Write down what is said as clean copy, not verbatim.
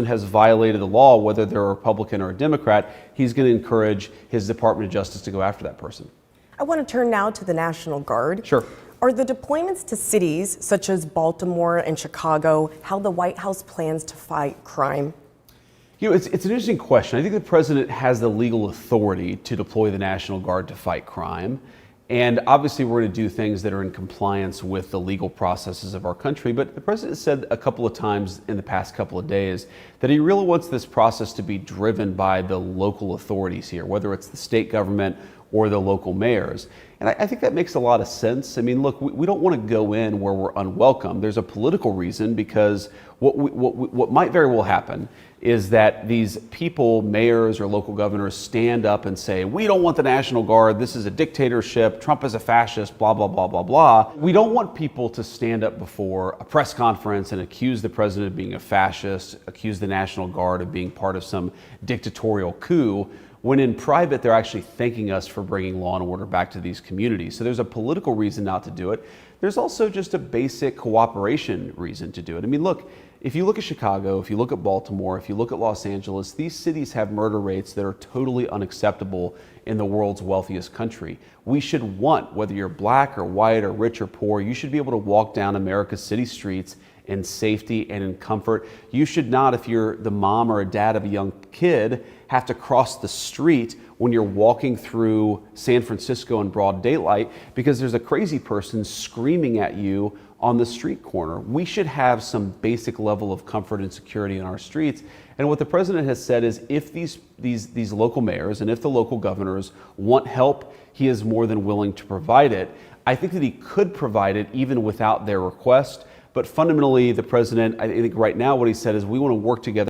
has violated the law, whether they're a Republican or a Democrat, he's going to encourage his Department of Justice to go after that person. I want to turn now to the National Guard. Sure. Are the deployments to cities such as Baltimore and Chicago how the White House plans to fight crime? You know, it's an interesting question. I think the president has the legal authority to deploy the National Guard to fight crime. And obviously, we're going to do things that are in compliance with the legal processes of our country. But the president said a couple of times in the past couple of days that he really wants this process to be driven by the local authorities here, whether it's the state government or the local mayors. And I think that makes a lot of sense. I mean, look, we don't want to go in where we're unwelcome. There's a political reason, because what might very well happen is that these people, mayors or local governors, stand up and say, we don't want the National Guard, this is a dictatorship, Trump is a fascist, blah, blah, blah, blah, blah. We don't want people to stand up before a press conference and accuse the president of being a fascist, accuse the National Guard of being part of some dictatorial coup, when in private they're actually thanking us for bringing law and order back to these communities. So there's a political reason not to do it. There's also just a basic cooperation reason to do it. I mean, look, if you look at Chicago, if you look at Baltimore, if you look at Los Angeles, these cities have murder rates that are totally unacceptable in the world's wealthiest country. We should want, whether you're black or white or rich or poor, you should be able to walk down America's city streets in safety and in comfort. You should not, if you're the mom or a dad of a young kid, have to cross the street when you're walking through San Francisco in broad daylight because there's a crazy person screaming at you on the street corner. We should have some basic level of comfort and security in our streets. And what the president has said is if these local mayors and if the local governors want help, he is more than willing to provide it. I think that he could provide it even without their request. But fundamentally, the president, I think right now what he said is we want to work together